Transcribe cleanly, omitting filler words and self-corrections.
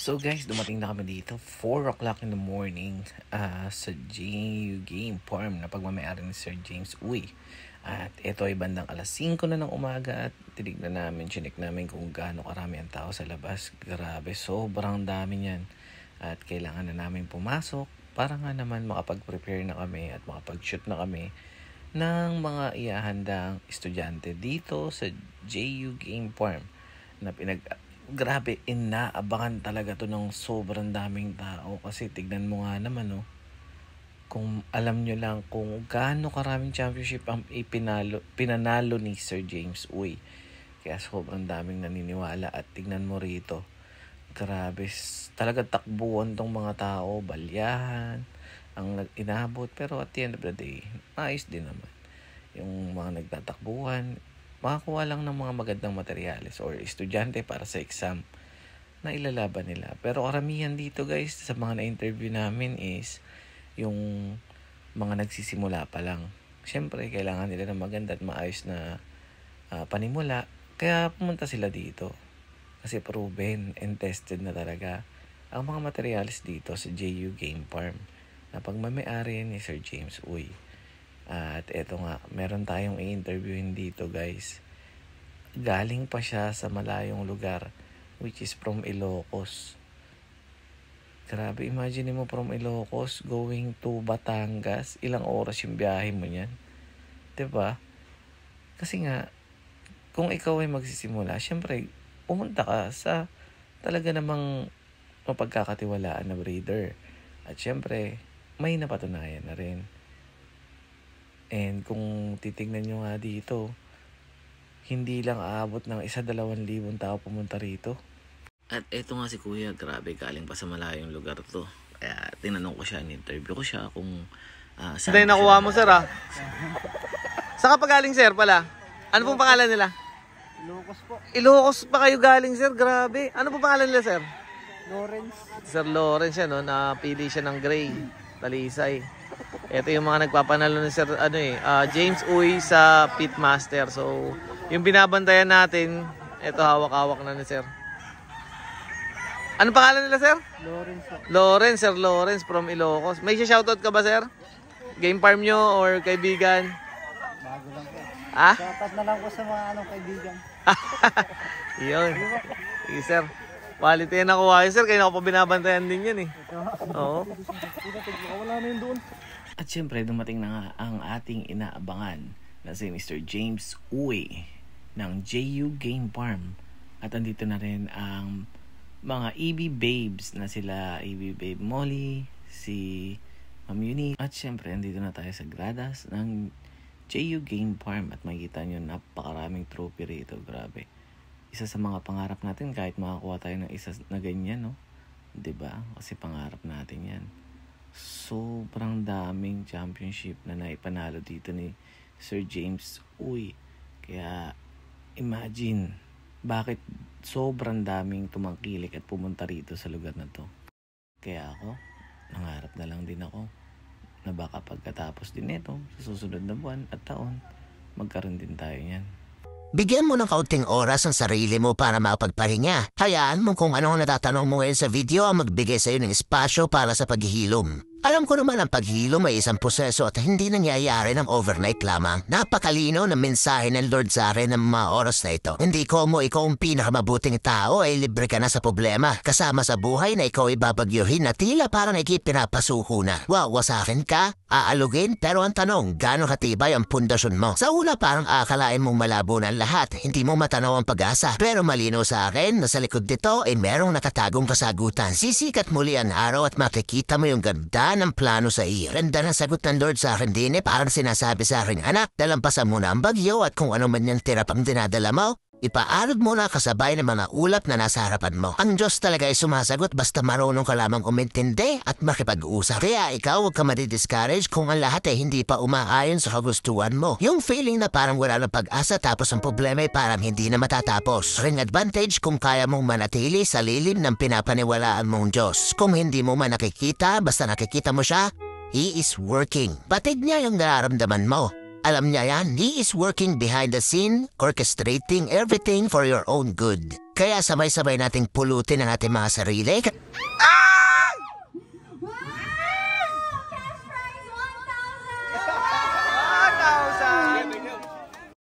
So guys, dumating na kami dito 4 o'clock in the morning sa JU Game Farm na pagmamayari ni Sir James Uy. At ito ay bandang alas 5 na ng umaga at tinignan namin, chinik namin kung gaano karami ang tao sa labas. Grabe, sobrang dami niyan. At kailangan na namin pumasok para nga naman makapag-prepare na kami at makapag-shoot na kami ng mga iahandang estudyante dito sa JU Game Farm na grabe, inaabangan talaga to ng sobrang daming tao kasi tignan mo nga naman kung alam nyo lang kung gaano karaming championship ang pinanalo ni Sir James Uy. Kaya sobrang daming naniniwala at tignan mo rito. Grabe, talaga takbuhan tong mga tao, balyahan ang inabot, pero at the end of the day, ayos din naman. Yung mga nagtatakbuhan, makakuha lang ng mga magandang materyales or estudyante para sa exam na ilalaban nila. Pero karamihan dito guys, sa mga na-interview namin is yung mga nagsisimula pa lang. Siyempre, kailangan nila ng maganda at maayos na panimula. Kaya pumunta sila dito. Kasi proven and tested na talaga ang mga materyales dito sa JU Game Farm na pagmamayari ni Sir James Uy. At eto nga, meron tayong i-interviewin dito guys. Galing pa siya sa malayong lugar, which is from Ilocos. Grabe, imagine mo from Ilocos going to Batangas. Ilang oras yung biyahe mo niyan? 'Di ba? Kasi nga, kung ikaw ay magsisimula, syempre, pumunta ka sa talaga namang mapagkakatiwalaan na breeder. At syempre, may napatunayan na rin. And kung titignan nyo nga dito, hindi lang aabot ng 1,000-2,000 tao pumunta rito. At eto nga si Kuya, grabe, galing pa sa malayong lugar to. Kaya tinanong ko siya, in-interview ko siya kung saan. Hindi, nakuha mo sir Saan ka pa galing sir pala? Ano pong pangalan nila? Ilocos po. Ilocos pa kayo galing sir, grabe. Ano pong pangalan nila sir? Lawrence. Sir Lawrence yan, napili siya ng gray, talisay. Ito yung mga nagpapanalo ni Sir James Uy sa Pitmaster. So, yung binabantayan natin, ito hawak-hawak na ni Sir. Ano pangalan nila, Sir? Lawrence. Lawrence, Sir Lawrence from Ilocos. May shoutout ka ba, Sir? Game farm nyo or kaibigan? Bago lang po. Shoutout na lang po sa mga kaibigan. Yun. Sige, Sir. Quality na nakuha yun, Sir. Kaya ako pa binabantayan din yan Oo. Wala na yun doon. At syempre, dumating na nga ang ating inaabangan na si Mr. James Uy ng JU Game Farm. At andito na rin ang mga EB Babes na sila EB Babe Molly, si Ma'am Unique. At syempre, andito na tayo sa gradas ng JU Game Farm. At makikita nyo, napakaraming trophy rito. Grabe. Isa sa mga pangarap natin kahit makakuha tayo ng isa na ganyan, diba? Kasi pangarap natin yan. Sobrang daming championship na naipanalo dito ni Sir James Uy. Kaya imagine bakit sobrang daming tumangkilik at pumunta rito sa lugar na to. Kaya ako, nangarap na lang din ako na baka pagkatapos din ito sa susunod na buwan at taon, magkaroon din tayo yan. Bigyan mo ng kaunting oras ang sarili mo para makapagpahinga. Hayaan mo kung ano ang natatanong mo ngayon sa video ang magbigay sa iyo ng espasyo para sa paghihilom. Alam ko naman ang paghilom ay isang proseso at hindi nangyayari ng overnight lamang. Napakalino ng mensahe ng Lord sa akin ng mga oras na ito. Hindi ko mo ikaw ang pinakamabuting tao ay libre ka na sa problema. Kasama sa buhay na ikaw ay babagyuhin na tila parang ikipinapasuko na. Wawasakin ka, aalugin, pero ang tanong, gaano katibay ang pundasyon mo? Sa una parang akalain mong malabo ng lahat, hindi mo matanaw ang pag-asa. Pero malino sa akin na sa likod nito ay merong nakatagong kasagutan. Sisikat muli ang araw at makikita mo yung ganda ng plano sa iyo. Ganda ng sagot ng Lord sa akin din parang sinasabi sa akin, anak, dalampasan mo na ang bagyo at kung ano man yung tirap ang dinadala mo, ipaalod mo na kasabay ng mga ulap na nasa harapan mo. Ang Diyos talaga ay sumasagot basta marunong ka lamang umintindi at makipag-usap. Kaya ikaw huwag ka madi-discourage kung ang lahat ay hindi pa umaayon sa kagustuhan mo. Yung feeling na parang wala ng pag-asa tapos ang problema ay parang hindi na matatapos. Ring advantage kung kaya mong manatili sa lilim ng pinapaniwalaan mong Diyos. Kung hindi mo man nakikita, basta nakikita mo siya, He is working. Batid niya yung nararamdaman mo. Alam niya yan, He is working behind the scene, orchestrating everything for your own good. Kaya sabay-sabay nating pulutin ang ating mga sarili. Ah!